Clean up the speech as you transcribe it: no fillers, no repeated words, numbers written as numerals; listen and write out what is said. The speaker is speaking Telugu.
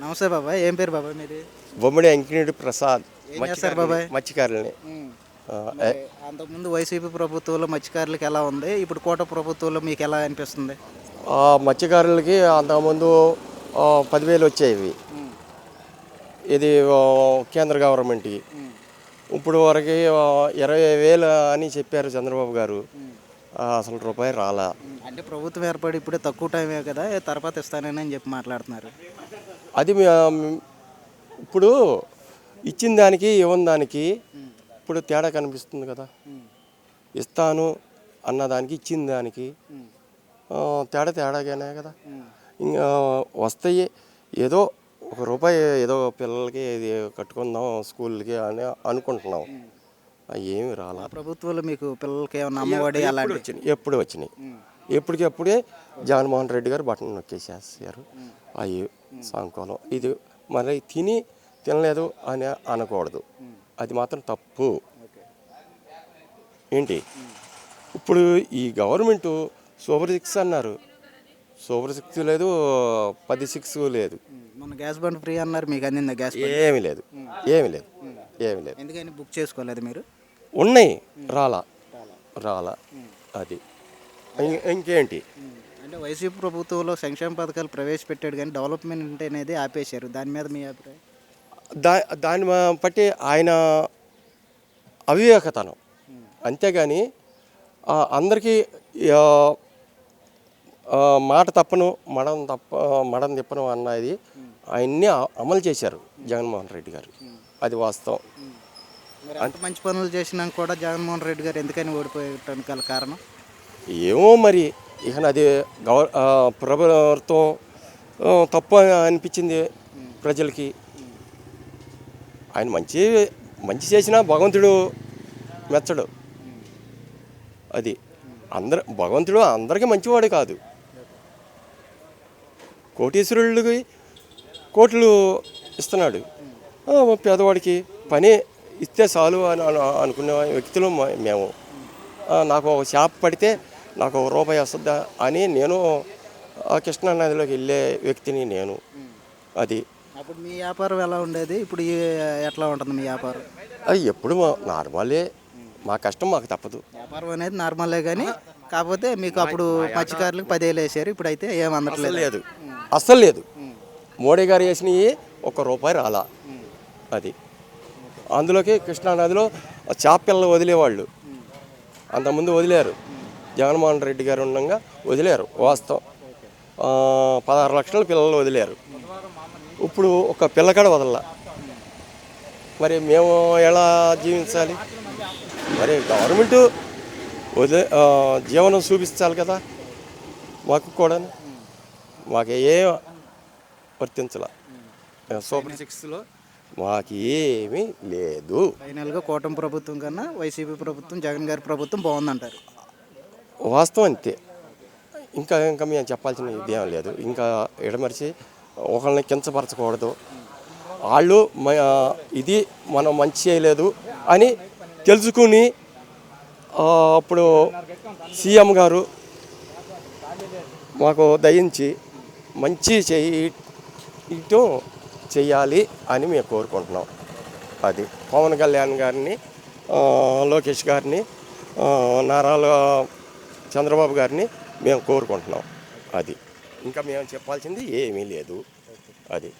నమస్తే బాబాయ్. ఏం పేరు బాబాయ్ మీది? బొమ్మడి అంకినేడు ప్రసాద్. ఏం చేస్తారు బాబాయ్? మత్స్యకారులని. మరి అంతకుముందు వైసీపీ ప్రభుత్వంలో మత్స్యకారులకు ఎలా ఉంది, ఇప్పుడు కూటమి ప్రభుత్వంలో మీకు ఎలా అనిపిస్తుంది? మత్స్యకారులకి అంతకుముందు 10,000 వచ్చేవి. ఇది కేంద్ర గవర్నమెంట్కి. ఇప్పుడు వరకు 20,000 అని చెప్పారు చంద్రబాబు గారు. అసలు రూపాయి రాలా. అంటే ప్రభుత్వం ఏర్పడి ఇప్పుడే తక్కువ టైమే కదా, తర్వాత ఇస్తానని చెప్పి మాట్లాడుతున్నారు. అది ఇప్పుడు ఇచ్చిన దానికి ఇవ్వని దానికి ఇప్పుడు తేడా కనిపిస్తుంది కదా. ఇస్తాను అన్నదానికి ఇచ్చిన దానికి తేడాగానే కదా. ఇంకా వస్తాయి ఏదో ₹1 ఏదో పిల్లలకి ఇది కట్టుకుందాం స్కూల్కి అని అనుకుంటున్నాం. ఏమి రాలా. ప్రభుత్వంలో మీకు పిల్లలకి ఏమన్నా అమ్మఒడి అలాంటి ఎప్పుడు వచ్చినాయి. ఎప్పటికప్పుడే జగన్మోహన్ రెడ్డి గారు బటన్ నొక్కేసేసారు. అవి సాంకోలం. ఇది మరి తినలేదు అని అనకూడదు. అది మాత్రం తప్పు. ఏంటి ఇప్పుడు ఈ గవర్నమెంట్ సూపర్ 6 అన్నారు. సూపర్ 6 లేదు, 10 లేదు. మన గ్యాస్ బండ్ ఫ్రీ అన్నారు, మీకు అందిందా గ్యాస్? ఏమీ లేదు. ఎందుకని బుక్ చేసుకోలేదు మీరు? ఉన్నాయి, రాలా. అది ఇంకేంటి అంటే వైసీపీ ప్రభుత్వంలో సంక్షేమ పథకాలు ప్రవేశపెట్టాడు కానీ డెవలప్మెంట్ అనేది ఆపేశారు. దాని మీద మీ అభిప్రాయం? దాన్ని బట్టి ఆయన అవివేకతనం. అంతేగాని అందరికీ మాట తప్పను మడం తిప్పను అన్నది ఆయన్ని అమలు చేశారు జగన్మోహన్ రెడ్డి గారు. అది వాస్తవం. అంత మంచి పనులు చేసినా కూడా జగన్మోహన్ రెడ్డి గారు ఎందుకని ఓడిపోయటానికి గల కారణం ఏమో మరి. ఇక అది ప్రభుత్వం తప్పు అనిపించింది ప్రజలకి. ఆయన మంచి చేసినా భగవంతుడు మెచ్చడు. అది భగవంతుడు అందరికీ మంచివాడే కాదు. కోటీశ్వరులకి కోట్లు ఇస్తున్నాడు. పేదవాడికి పని ఇస్తే చాలు అని అనుకునే వ్యక్తులు మేము. నాకు ఒక షాప్ పడితే నాకు ₹1 వస్తుందా అని నేను కృష్ణా నదిలోకి వెళ్ళే వ్యక్తిని నేను. అది అప్పుడు మీ వ్యాపారం ఎలా ఉండేది, ఇప్పుడు ఎట్లా ఉంటుంది మీ వ్యాపారం? అది ఎప్పుడు నార్మలే. మా కష్టం మాకు తప్పదు. వ్యాపారం అనేది నార్మలే, కానీ కాకపోతే మీకు అప్పుడు మత్స్యకారులకు 10,000 వేసారు, ఇప్పుడు అయితే ఏం అందట్లేదు. అస్సలు లేదు. మోడీ గారు వేసినవి ₹1 రాలా. అది అందులోకి కృష్ణానదిలో చేప పిల్లలు వదిలేవాళ్ళు. అంతకుముందు వదిలేరు. జగన్మోహన్ రెడ్డి గారు ఉండగా వదిలేరు. వాస్తవం 16 లక్షల పిల్లలు వదిలేరు. ఇప్పుడు ఒక పిల్లకాడ వదల. మరి మేము ఎలా జీవించాలి? మరి గవర్నమెంట్ జీవనం చూపించాలి కదా మాకు కూడా. మాకు ఏం వర్తించాల. సూపర్ 6లో మాకు ఏమీ లేదు. ఫైనల్గా కూటమి ప్రభుత్వం కన్నా వైసీపీ ప్రభుత్వం, జగన్ గారి ప్రభుత్వం బాగుందంటారు. వాస్తవం అంతే. ఇంకా మేము చెప్పాల్సిన ఇదేం లేదు. ఇంకా ఎడమరిచి ఒకళ్ళని కించపరచకూడదు. వాళ్ళు ఇది మనం మంచి చేయలేదు అని తెలుసుకుని అప్పుడు సీఎం గారు మాకు దయించి మంచి చేయటం చెయ్యాలి అని మేము కోరుకుంటున్నాం. అది పవన్ కళ్యాణ్ గారిని, లోకేష్ గారిని, చంద్రబాబు గారిని మేము కోరుకుంటున్నాం. అది ఇంకా మేము చెప్పాల్సింది ఏమీ లేదు. అది